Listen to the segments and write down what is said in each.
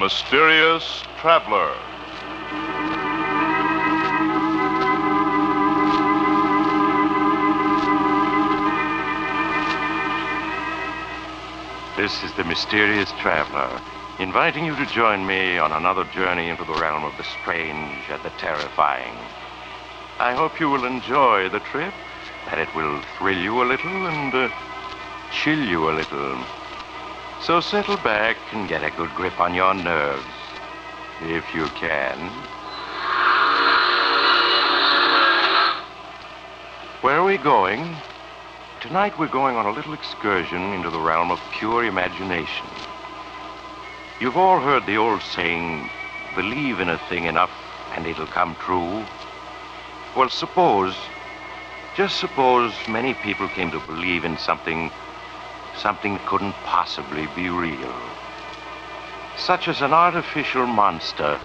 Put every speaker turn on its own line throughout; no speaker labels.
Mysterious Traveler.
This is the Mysterious Traveler, inviting you to join me on another journey into the realm of the strange and the terrifying. I hope you will enjoy the trip, that it will thrill you a little and chill you a little. So settle back and get a good grip on your nerves, if you can. Where are we going? Tonight we're going on a little excursion into the realm of pure imagination. You've all heard the old saying, believe in a thing enough and it'll come true. Well, just suppose many people came to believe in something that couldn't possibly be real. Such as an artificial monster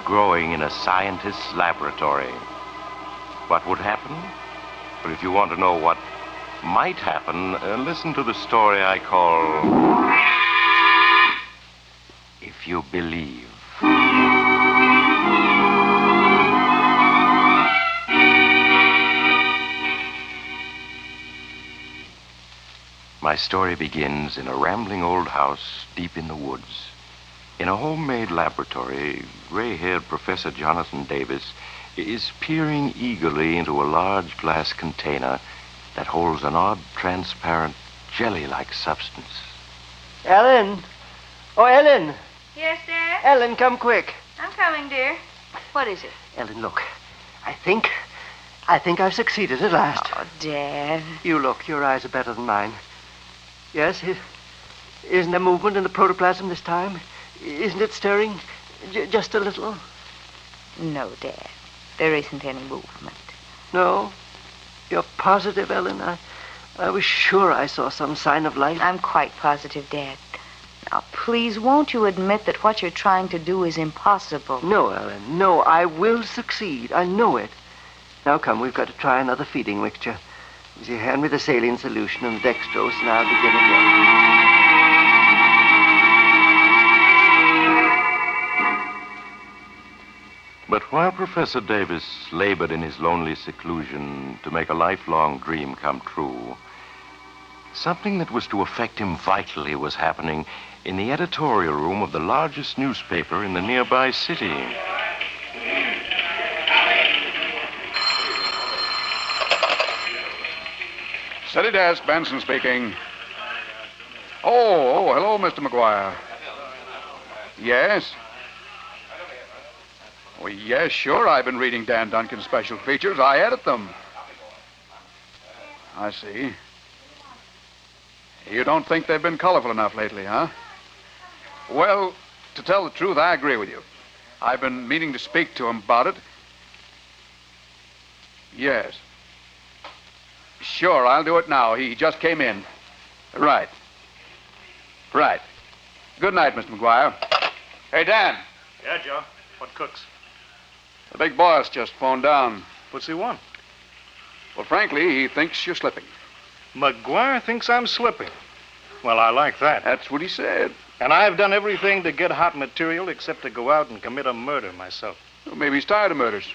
growing in a scientist's laboratory. What would happen? Well, if you want to know what might happen, listen to the story I call If You Believe. My story begins in a rambling old house deep in the woods. In a homemade laboratory, gray-haired Professor Jonathan Davis is peering eagerly into a large glass container that holds an odd, transparent, jelly-like substance.
Ellen! Oh, Ellen!
Yes, Dad?
Ellen, come quick.
I'm coming, dear. What is it?
Ellen, look. I think I've succeeded at last.
Oh, Dad.
You look. Your eyes are better than mine. Yes, isn't there movement in the protoplasm this time? Isn't it stirring just a little?
No, Dad. There isn't any movement.
No? You're positive, Ellen? I was sure I saw some sign of life.
I'm quite positive, Dad. Now, please, won't you admit that what you're trying to do is impossible?
No, Ellen, no. I will succeed. I know it. Now, come, we've got to try another feeding mixture. You hand me the saline solution and the dextrose, and I'll begin again.
But while Professor Davis labored in his lonely seclusion to make a lifelong dream come true, something that was to affect him vitally was happening in the editorial room of the largest newspaper in the nearby city.
Steady desk, Benson speaking. Oh, hello, Mr. McGuire. Yes? Well, yes, sure. I've been reading Dan Duncan's special features. I edit them. I see. You don't think they've been colorful enough lately, huh? Well, to tell the truth, I agree with you. I've been meaning to speak to him about it. Yes. Sure, I'll do it now. He just came in. Right. Right. Good night, Mr. McGuire. Hey, Dan.
Yeah, Joe. What cooks?
The big boss just phoned down.
What's he want?
Well, frankly, he thinks you're slipping.
McGuire thinks I'm slipping. Well, I like that.
That's what he said.
And I've done everything to get hot material except to go out and commit a murder myself.
Well, maybe he's tired of murders.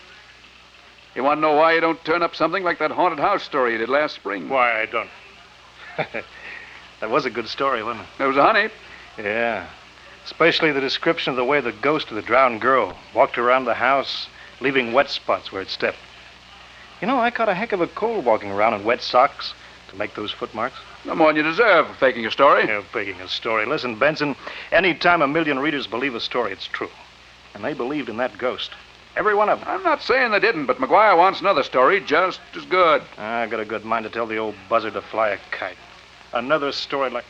You want to know why you don't turn up something like that haunted house story you did last spring?
Why I don't. That was a good story, wasn't it?
There was a honey.
Yeah. Especially the description of the way the ghost of the drowned girl walked around the house, leaving wet spots where it stepped. You know, I caught a heck of a cold walking around in wet socks to make those footmarks.
No more than you deserve for faking a story.
Yeah, faking a story. Listen, Benson, any time a million readers believe a story, it's true. And they believed in that ghost. Every one of them.
I'm not saying they didn't, but McGuire wants another story just as good.
I've got a good mind to tell the old buzzard to fly a kite. Another story like...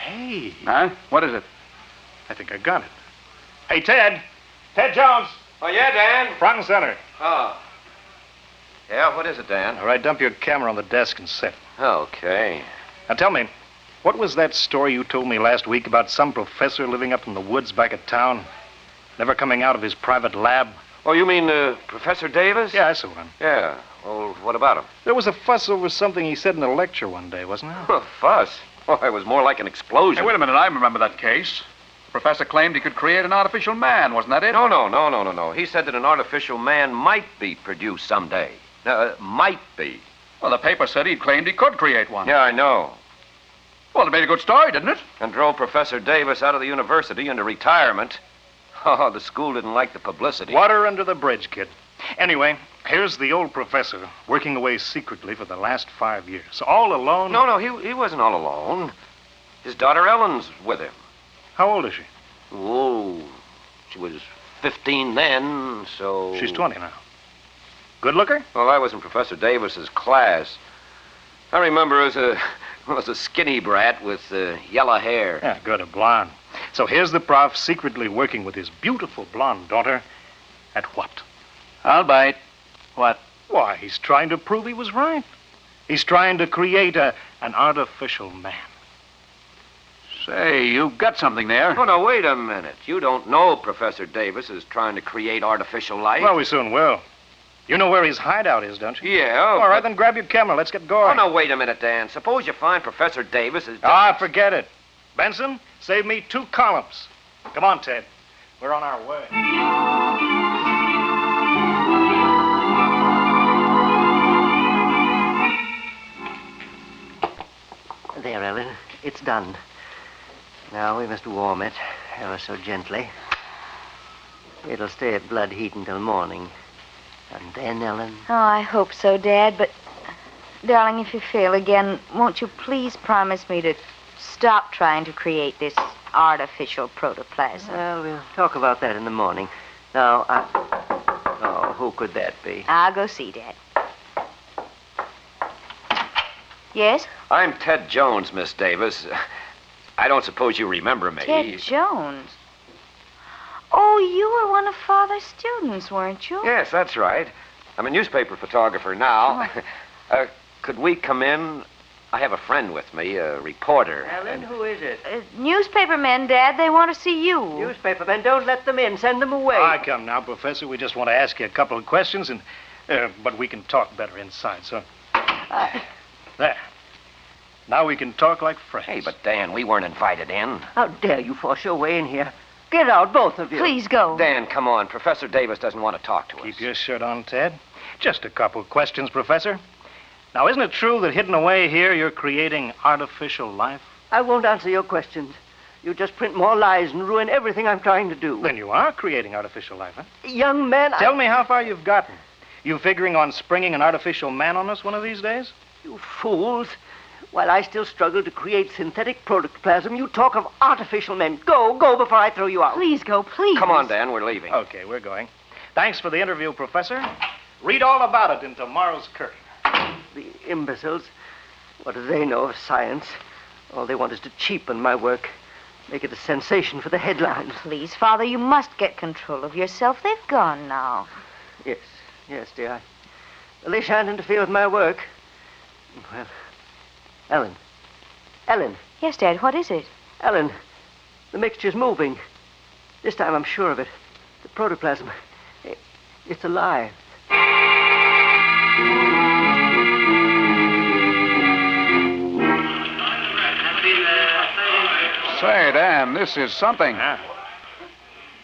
Hey.
Huh? What is it?
I think I got it. Hey, Ted. Ted Jones.
Oh, yeah, Dan?
Front and center.
Oh. Yeah, what is it, Dan?
All right, dump your camera on the desk and sit.
Okay.
Now, tell me, what was that story you told me last week about some professor living up in the woods back at town? Never coming out of his private lab?
Oh, you mean Professor Davis?
Yeah, I saw him.
Yeah. Well, what about him?
There was a fuss over something he said in a lecture one day, wasn't there?
A fuss? Oh, it was more like an explosion.
Hey, wait a minute. I remember that case. The professor claimed he could create an artificial man, wasn't that it?
No. He said that an artificial man might be produced someday. Might be.
Well, the paper said he'd claimed he could create one.
Yeah, I know.
Well, it made a good story, didn't it?
And drove Professor Davis out of the university into retirement. Oh, the school didn't like the publicity.
Water under the bridge, kid. Anyway, here's the old professor working away secretly for the last 5 years. All alone.
No, he wasn't all alone. His daughter Ellen's with him.
How old is she?
Oh, she was 15 then, so...
She's 20 now. Good looker?
Well, I was in Professor Davis's class. I remember as a skinny brat with yellow hair.
Yeah, good, a blonde. So here's the prof secretly working with his beautiful blonde daughter at what?
I'll bite. What?
Why, he's trying to prove he was right. He's trying to create an artificial man.
Say, you've got something there.
Oh, no, wait a minute. You don't know Professor Davis is trying to create artificial life?
Well, we soon will. You know where his hideout is, don't you?
Yeah.
All right, then grab your camera. Let's get going.
Oh, no, wait a minute, Dan. Suppose you find Professor Davis is...
Forget it. Benson, save me 2 columns. Come on, Ted. We're on our way.
There, Ellen. It's done. Now we must warm it ever so gently. It'll stay at blood heat until morning. And then, Ellen...
Oh, I hope so, Dad, but... Darling, if you fail again, won't you please promise me to stop trying to create this artificial protoplasm?
Well, we'll talk about that in the morning. Now, Oh, who could that be?
I'll go see, Dad. Yes?
I'm Ted Jones, Miss Davis. I don't suppose you remember me.
Ted Jones. Oh, you were one of Father's students, weren't you?
Yes, that's right. I'm a newspaper photographer now. Could we come in? I have a friend with me, a reporter.
Ellen, who is it?
Newspapermen, Dad. They want to see you.
Newspapermen, don't let them in. Send them away.
I come now, Professor. We just want to ask you a couple of questions, and but we can talk better inside, so... There. Now we can talk like friends.
Hey, but Dan, we weren't invited in.
How dare you force your way in here? Get out, both of you.
Please go.
Dan, come on. Professor Davis doesn't want to talk to us.
Keep your shirt on, Ted. Just a couple of questions, Professor. Now, isn't it true that hidden away here you're creating artificial life?
I won't answer your questions. You just print more lies and ruin everything I'm trying to do.
Then you are creating artificial life, huh?
Young man,
Tell me how far you've gotten. You figuring on springing an artificial man on us one of these days?
You fools. While I still struggle to create synthetic protoplasm, you talk of artificial men. Go before I throw you out.
Please go, please.
Come on, Dan, we're leaving.
Okay, we're going. Thanks for the interview, Professor. Read all about it in tomorrow's Curtain.
The imbeciles. What do they know of science? All they want is to cheapen my work. Make it a sensation for the headlines.
Please, Father, you must get control of yourself. They've gone now.
Yes, dear. Well, they shan't interfere with my work. Well, Ellen.
Yes, Dad, what is it?
Ellen, the mixture's moving. This time I'm sure of it. The protoplasm, it's alive.
Say, Dan, this is something.
Yeah.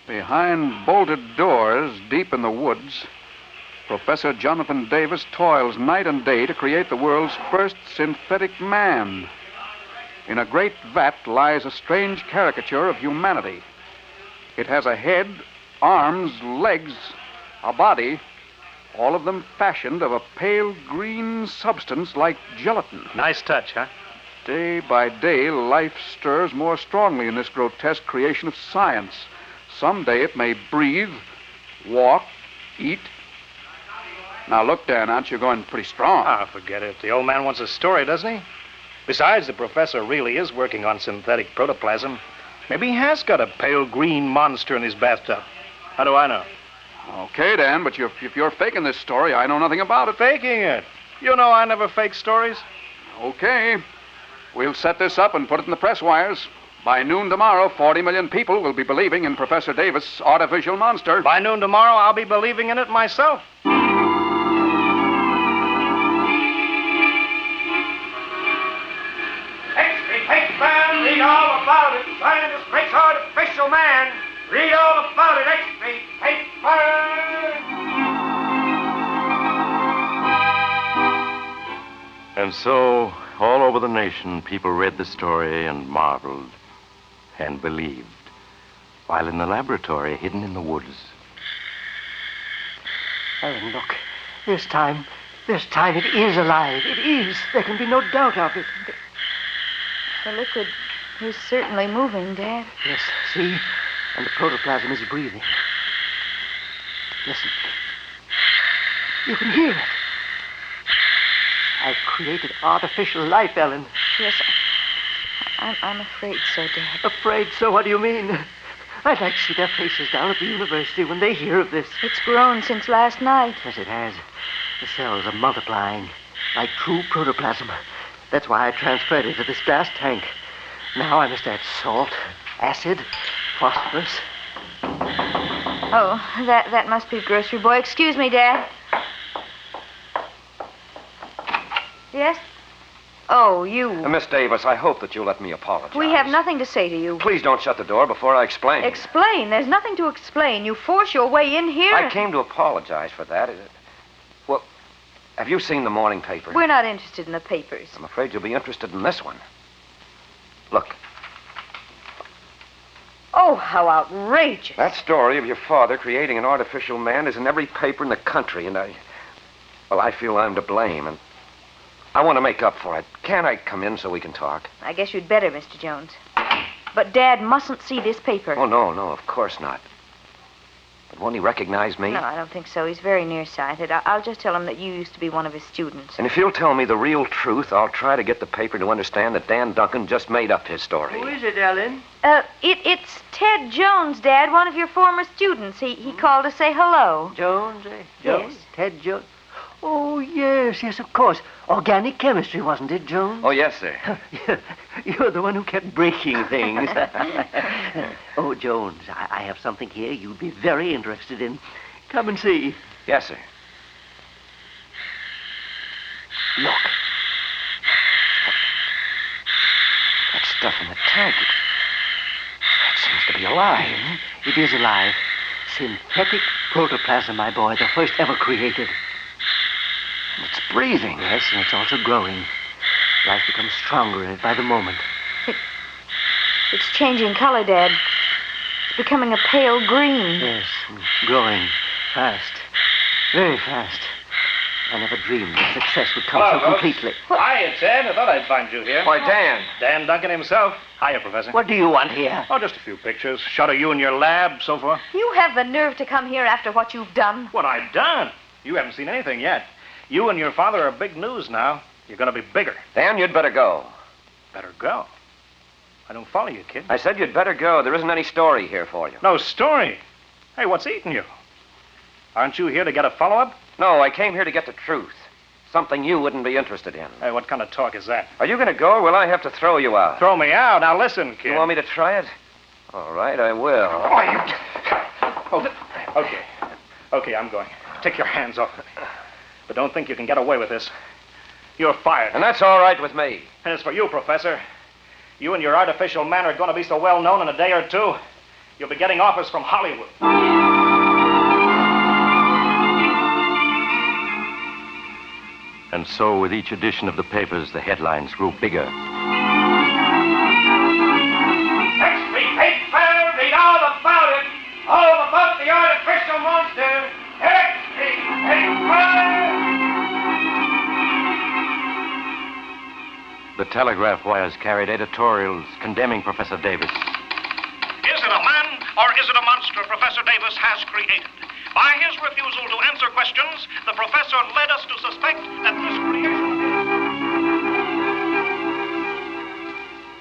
Behind bolted doors, deep in the woods, Professor Jonathan Davis toils night and day to create the world's first synthetic man. In a great vat lies a strange caricature of humanity. It has a head, arms, legs, a body, all of them fashioned of a pale green substance like gelatin.
Nice touch, huh?
Day by day, life stirs more strongly in this grotesque creation of science. Someday it may breathe, walk, eat. Now, look, Dan, aren't you going pretty strong?
Ah, forget it. The old man wants a story, doesn't he? Besides, the professor really is working on synthetic protoplasm. Maybe he has got a pale green monster in his bathtub. How do I know?
Okay, Dan, but if you're faking this story, I know nothing about it.
Faking it? You know I never fake stories.
Okay. We'll set this up and put it in the press wires. By noon tomorrow, 40 million people will be believing in Professor Davis' artificial monster.
By noon tomorrow, I'll be believing in it myself.
Hey, man, read all about it.
find this great artificial man. Read all about it, extra paper.
And so, all over the nation, people read the story and marveled and believed, while in the laboratory, hidden in the woods.
Ellen, look. This time it is alive. It is. There can be no doubt of it.
The liquid is certainly moving, Dad.
Yes, see? And the protoplasm is breathing. Listen. You can hear it. I've created artificial life, Ellen.
Yes, I'm afraid so, Dad.
Afraid so? What do you mean? I'd like to see their faces down at the university when they hear of this.
It's grown since last night.
Yes, it has. The cells are multiplying like true protoplasm. That's why I transferred it to this glass tank. Now I must add salt, acid, phosphorus.
Oh, that must be the grocery boy. Excuse me, Dad. Yes? Oh, you.
Miss Davis, I hope that you'll let me apologize.
We have nothing to say to you.
Please don't shut the door before I explain.
Explain? There's nothing to explain. You force your way in here.
I came to apologize for that. Well, have you seen the morning paper?
We're not interested in the papers.
I'm afraid you'll be interested in this one. Look.
Oh, how outrageous.
That story of your father creating an artificial man is in every paper in the country, and I feel I'm to blame, and I want to make up for it. Can't I come in so we can talk?
I guess you'd better, Mr. Jones. But Dad mustn't see this paper.
Oh, no, of course not. But won't he recognize me?
No, I don't think so. He's very nearsighted. I'll just tell him that you used to be one of his students.
And if you'll tell me the real truth, I'll try to get the paper to understand that Dan Duncan just made up his story.
Who is it, Ellen?
It's Ted Jones, Dad, one of your former students. He called to say hello.
Jones, Jones?
Yes.
Ted Jones? Oh, yes, of course. Organic chemistry, wasn't it, Jones?
Oh, yes, sir.
You're the one who kept breaking things. Oh, Jones, I have something here you'd be very interested in. Come and see.
Yes, sir.
Look.
That stuff in the tank, that seems to be alive.
It is alive. Synthetic protoplasm, my boy, the first ever created.
It's breathing.
Yes, and it's also growing. Life becomes stronger in it by the moment.
It's changing color, Dad. It's becoming a pale green.
Yes, and growing fast. Very fast. I never dreamed that success would come so completely.
Hiya, Ted. I thought I'd find you here.
Why, Dan.
Dan Duncan himself. Hiya, Professor.
What do you want here?
Oh, just a few pictures. Shot of you in your lab, so forth.
You have the nerve to come here after what you've done.
What I've done? You haven't seen anything yet. You and your father are big news now. You're going to be bigger.
Dan, you'd better go.
Better go. I don't follow you, kid.
I said you'd better go. There isn't any story here for you.
No story? Hey, what's eating you? Aren't you here to get a follow-up?
No, I came here to get the truth. Something you wouldn't be interested in.
Hey, what kind of talk is that?
Are you going to go, or will I have to throw you out?
Throw me out? Now listen, kid.
You want me to try it? All right, I will.
Okay, I'm going. Take your hands off of me. But don't think you can get away with this. You're fired.
And that's all right with me.
And as for you, Professor, you and your artificial man are going to be so well known in a day or two, you'll be getting offers from Hollywood.
And so, with each edition of the papers, the headlines grew bigger.
Extra paper, read all about it. All about the artificial monster. Extra paper.
The telegraph wires carried editorials condemning Professor Davis.
Is it a man or is it a monster Professor Davis has created? By his refusal to answer questions, the professor led us to suspect that this creation...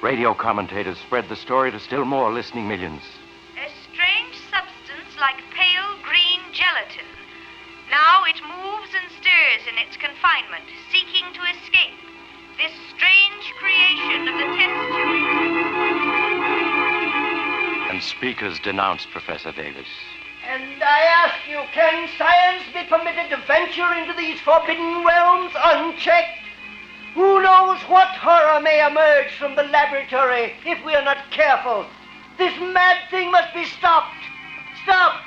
Radio commentators spread the story to still more listening millions.
A strange substance like pale green gelatin. Now it moves and stirs in its confinement, seeking to escape. This strange creation of the test tube.
And speakers denounced Professor Davis.
And I ask you, can science be permitted to venture into these forbidden realms unchecked? Who knows what horror may emerge from the laboratory if we are not careful? This mad thing must be stopped. Stopped!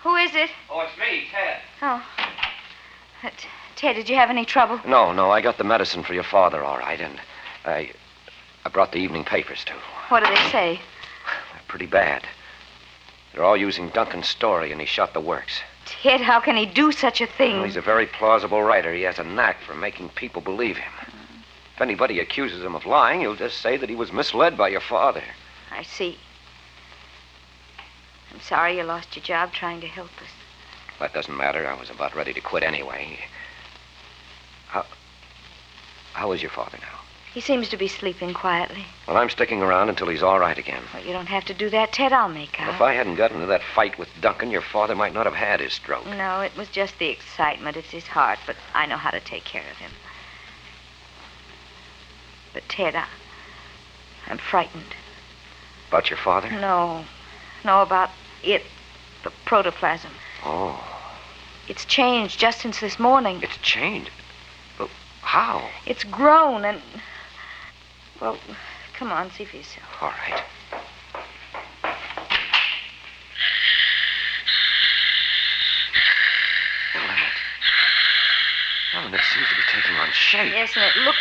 Who is it?
Oh, it's me, Ted.
Oh. Ted, did you have any trouble?
No, I got the medicine for your father, all right, and I brought the evening papers, too.
What do they say?
They're pretty bad. They're all using Duncan's story, and he shot the works.
Ted, how can he do such a thing?
Well, he's a very plausible writer. He has a knack for making people believe him. If anybody accuses him of lying, he'll just say that he was misled by your father.
I see. I'm sorry you lost your job trying to help us.
That doesn't matter. I was about ready to quit anyway. How is your father now?
He seems to be sleeping quietly.
Well, I'm sticking around until he's all right again.
Well, you don't have to do that, Ted. I'll make out.
If I hadn't gotten into that fight with Duncan, your father might not have had his stroke.
No, it was just the excitement. It's his heart, but I know how to take care of him. But, Ted, I'm frightened.
About your father?
No, about it, the protoplasm.
Oh.
It's changed just since this morning.
It's changed? But how?
It's grown and... Well, come on, see for yourself.
All right. Ellen, it seems to be taking on shape.
Yes, and it looks...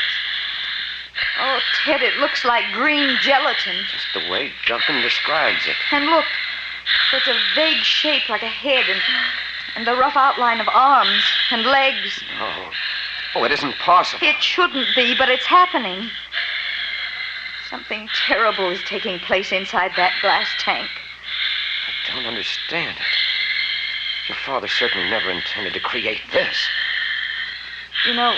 Oh, Ted, it looks like green gelatin.
Just the way Duncan describes it.
And look, it's a vague shape like a head and the rough outline of arms and legs.
Oh, it isn't possible.
It shouldn't be, but it's happening. Something terrible is taking place inside that glass tank.
I don't understand it. Your father certainly never intended to create this.
You know,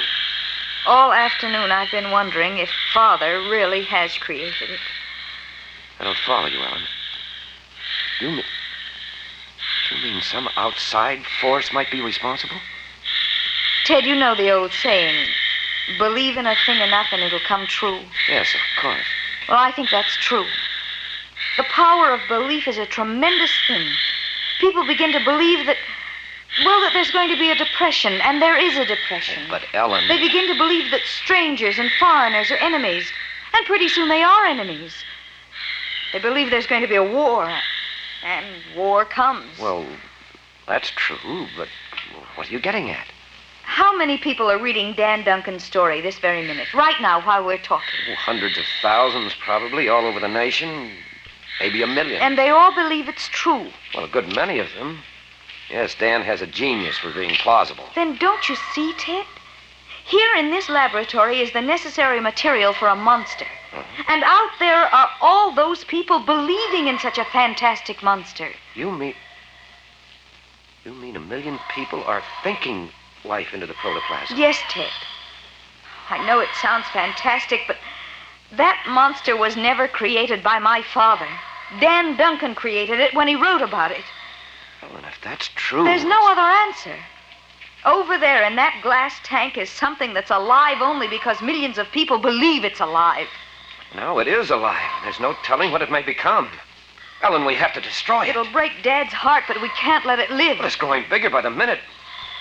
all afternoon I've been wondering if Father really has created it.
I don't follow you, Ellen. You mean some outside force might be responsible?
Ted, you know the old saying, believe in a thing enough and it'll come true.
Yes, of course.
Well, I think that's true. The power of belief is a tremendous thing. People begin to believe that there's going to be a depression, and there is a depression.
But, Ellen...
They begin to believe that strangers and foreigners are enemies, and pretty soon they are enemies. They believe there's going to be a war, and war comes.
Well, that's true, but what are you getting at?
How many people are reading Dan Duncan's story this very minute, right now, while we're talking?
Oh, hundreds of thousands, probably, all over the nation. Maybe 1 million.
And they all believe it's true.
Well, a good many of them. Yes, Dan has a genius for being plausible.
Then don't you see, Ted? Here in this laboratory is the necessary material for a monster. And out there are all those people believing in such a fantastic monster.
You mean 1 million people are thinking life into the protoplasm?
Yes, Ted. I know it sounds fantastic, but that monster was never created by my father. Dan Duncan created it when he wrote about it.
Well, and if that's true...
There's no other answer. Over there in that glass tank is something that's alive only because millions of people believe it's alive.
Now it is alive. There's no telling what it may become. Ellen, we have to destroy it.
It'll break Dad's heart, but we can't let it live.
Well, it's growing bigger by the minute.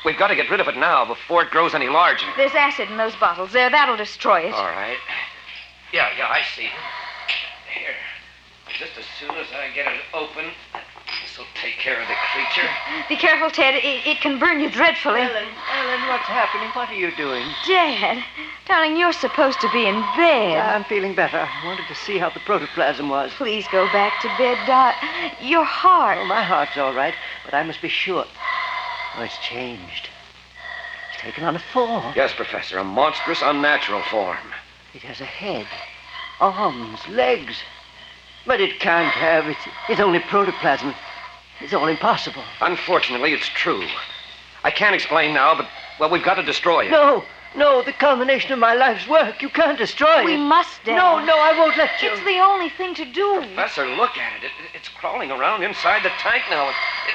We've got to get rid of it now before it grows any larger.
There's acid in those bottles. There, that'll destroy it.
All right. Yeah, I see. Here. Just as soon as I get it open, this will take care of the creature.
Be careful, Ted. It can burn you dreadfully.
Ellen, what's happening? What are you doing?
Dad, darling, you're supposed to be in bed.
I'm feeling better. I wanted to see how the protoplasm was.
Please go back to bed, your heart.
Oh, my heart's all right, but I must be sure. Oh, it's changed. It's taken on a form.
Yes, Professor, a monstrous, unnatural form.
It has a head, arms, legs. But it can't have. It's only protoplasm. It's all impossible.
Unfortunately, it's true. I can't explain now, but, well, we've got to destroy it.
No, the culmination of my life's work. You can't destroy it.
We must, Dad.
No, I won't let you.
It's the only thing to do.
Professor, look at it. It's crawling around inside the tank now.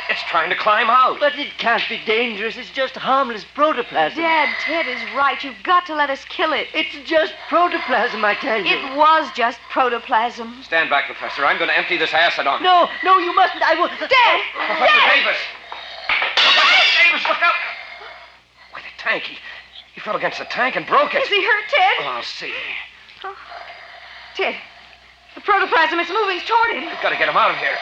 It's trying to climb out.
But it can't be dangerous. It's just harmless protoplasm.
Dad, Ted is right. You've got to let us kill it.
It's just protoplasm, I tell you.
It was just protoplasm.
Stand back, Professor. I'm going to empty this acid on it.
No, you mustn't. I will.
Dad!
Professor
Dad!
Davis! Davis, look out! Why, the tank. He fell against the tank and broke it.
Is he hurt, Ted?
Oh, I'll see.
Oh. Ted, the protoplasm is moving toward him.
We've got to get him out of here.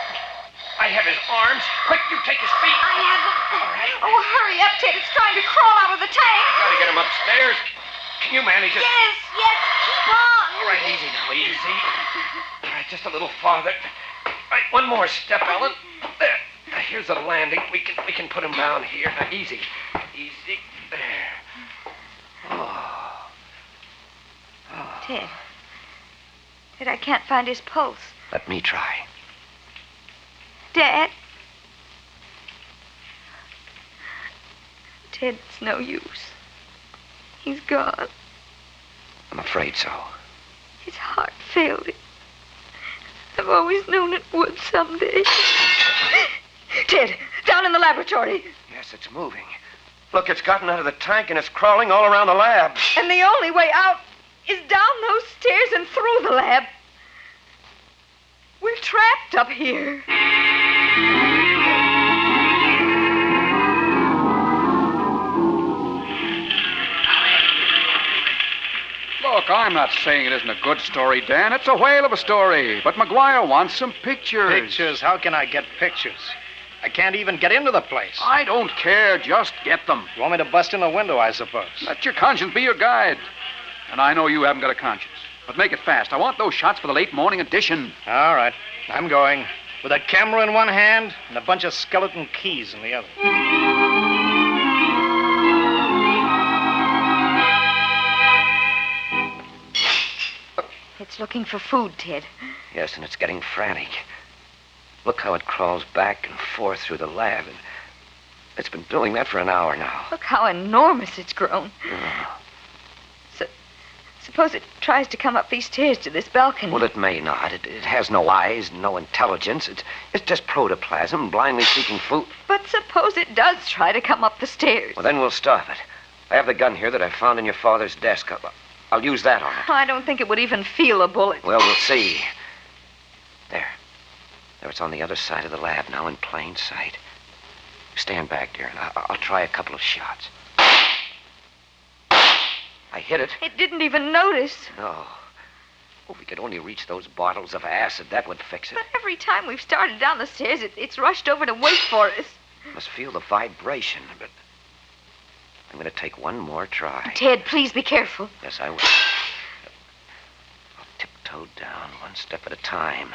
I have his arms. Quick, you take his feet.
I have them.
All right.
Oh, hurry up, Ted. It's trying to crawl out of the tank.
Got to get him upstairs. Can you manage it?
Yes, keep on.
All right, easy now, easy. All right, just a little farther. All right, one more step, Ellen. There. Now, here's the landing. We can put him down here. Now, easy. Easy. There. Oh.
Ted, I can't find his pulse.
Let me try.
Dad? Ted, it's no use. He's gone.
I'm afraid so.
His heart failed him. I've always known it would someday. Ted, down in the laboratory.
Yes, it's moving. Look, it's gotten out of the tank and it's crawling all around the lab.
And the only way out is down those stairs and through the lab. We're trapped up here.
Look, I'm not saying it isn't a good story, Dan. It's a whale of a story. But McGuire wants some pictures.
Pictures? How can I get pictures? I can't even get into the place.
I don't care. Just get them.
You want me to bust in the window, I suppose?
Let your conscience be your guide. And I know you haven't got a conscience. But make it fast. I want those shots for the late morning edition.
All right. I'm going. With a camera in one hand and a bunch of skeleton keys in the other.
It's looking for food, Ted.
Yes, and it's getting frantic. Look how it crawls back and forth through the lab. And it's been doing that for an hour now.
Look how enormous it's grown. Suppose it tries to come up these stairs to this balcony.
Well, it may not. It has no eyes, no intelligence. It's just protoplasm, blindly seeking food.
But suppose it does try to come up the stairs.
Well, then we'll stop it. I have the gun here that I found in your father's desk. I'll use that on it.
I don't think it would even feel a bullet.
Well, we'll see. There, it's on the other side of the lab now in plain sight. Stand back, dear, and I'll try a couple of shots. I hit it.
It didn't even notice.
No. Oh, if we could only reach those bottles of acid, that would fix it.
But every time we've started down the stairs, it's rushed over to wait for us.
Must feel the vibration, but I'm going to take one more try.
Ted, please be careful.
Yes, I will. I'll tiptoe down one step at a time.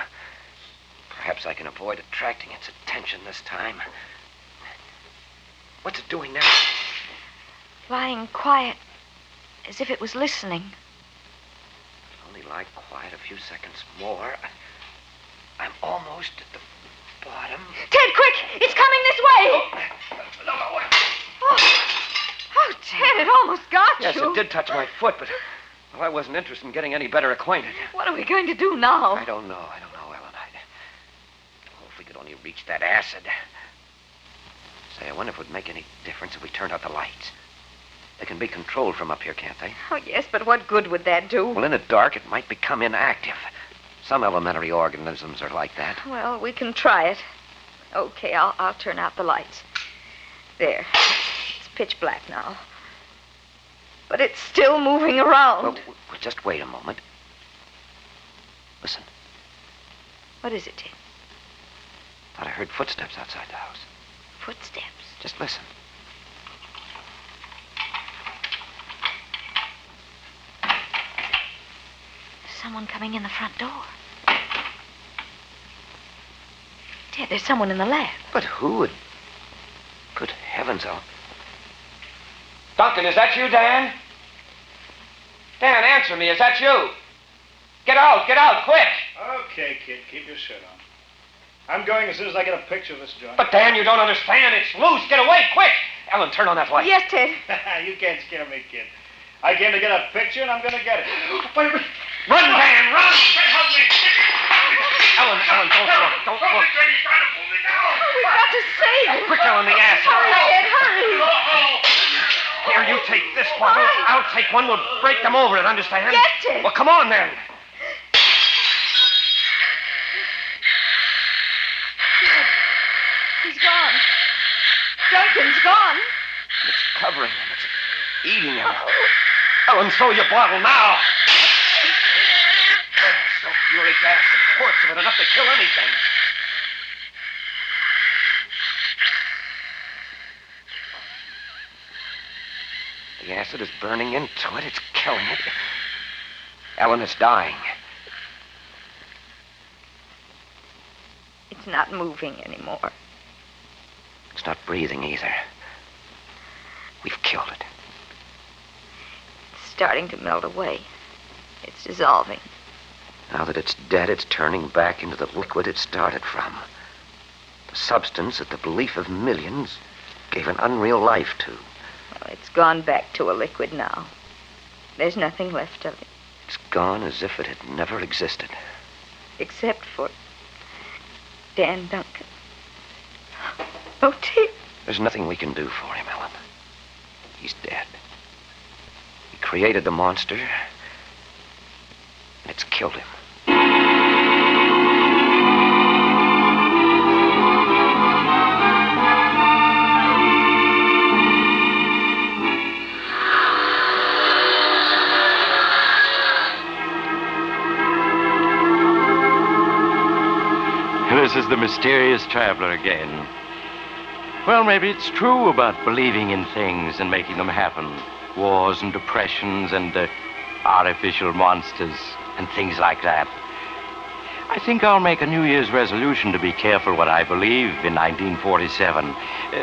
Perhaps I can avoid attracting its attention this time. What's it doing now?
Lying quiet, as if it was listening.
Only lie quiet a few seconds more. I'm almost at the bottom.
Ted, quick! It's coming this way! Oh, Ted, it almost got
Yes,
you.
it did touch my foot, but I wasn't interested in getting any better acquainted.
What are we going to do now?
I don't know, Ellen. If we could only reach that acid. Say, I wonder if it would make any difference if we turned out the lights. They can be controlled from up here, can't they?
Oh, yes, but what good would that do?
Well, in the dark, it might become inactive. Some elementary organisms are like that.
Well, we can try it. Okay, I'll turn out the lights. There. It's pitch black now. But it's still moving around.
Well, just wait a moment. Listen.
What is it, Ted?
Thought I heard footsteps outside the house.
Footsteps?
Just listen.
Someone coming in the front door. Ted, there's someone in the lab.
But who would... Good heavens, Duncan, is that you, Dan? Dan, answer me. Is that you? Get out, quick!
Okay, kid, keep your shirt on. I'm going as soon as I get a picture of this joint.
But, Dan, you don't understand. It's loose. Get away, quick! Ellen, turn on that light.
Yes, Ted.
You can't scare me, kid. I came to get a picture, and I'm going to get it.
Run, Dan, run! Ellen, don't look. Don't look.
We've got to save him.
Quick, Ellen, the acid.
Hurry, Ted, hurry.
Here, you take this bottle. I'll take one. We'll break them over it, understand?
Yes, Ted.
Well, come on, then.
He's gone. Duncan, Everything's gone.
It's covering him. It's eating him. Ellen, throw your bottle now. Sulfuric acid, quarts of it, enough to kill anything. The acid is burning into it. It's killing it. Ellen is dying.
It's not moving anymore.
It's not breathing either. We've killed it.
It's starting to melt away. It's dissolving.
Now that it's dead, it's turning back into the liquid it started from. The substance that the belief of millions gave an unreal life to.
Well, it's gone back to a liquid now. There's nothing left of it.
It's gone as if it had never existed.
Except for Dan Duncan. Oh, dear.
There's nothing we can do for him, Ellen. He's dead. We created the monster, and it's killed him.
This is the mysterious traveler again. Well, maybe it's true about believing in things and making them happen. Wars and depressions and artificial monsters and things like that. I think I'll make a New Year's resolution to be careful what I believe in 1947.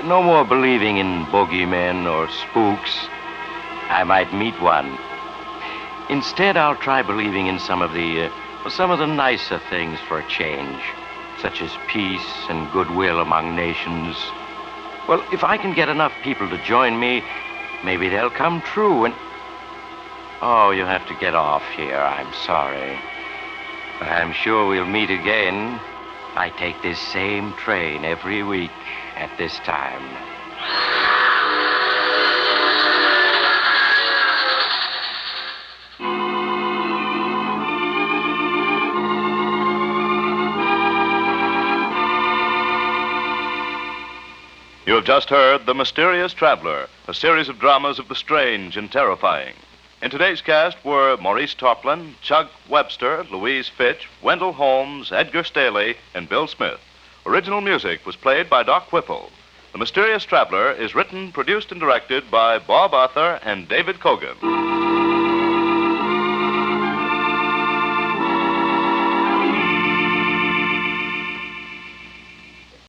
No more believing in boogeymen or spooks. I might meet one. Instead, I'll try believing in some of the nicer things for a change, such as peace and goodwill among nations. Well, if I can get enough people to join me, maybe they'll come true and... Oh, you have to get off here. I'm sorry. But I'm sure we'll meet again. I take this same train every week at this time.
You have just heard The Mysterious Traveler, a series of dramas of the strange and terrifying. In today's cast were Maurice Tarplin, Chuck Webster, Louise Fitch, Wendell Holmes, Edgar Staley, and Bill Smith. Original music was played by Doc Whipple. The Mysterious Traveler is written, produced, and directed by Bob Arthur and David Cogan.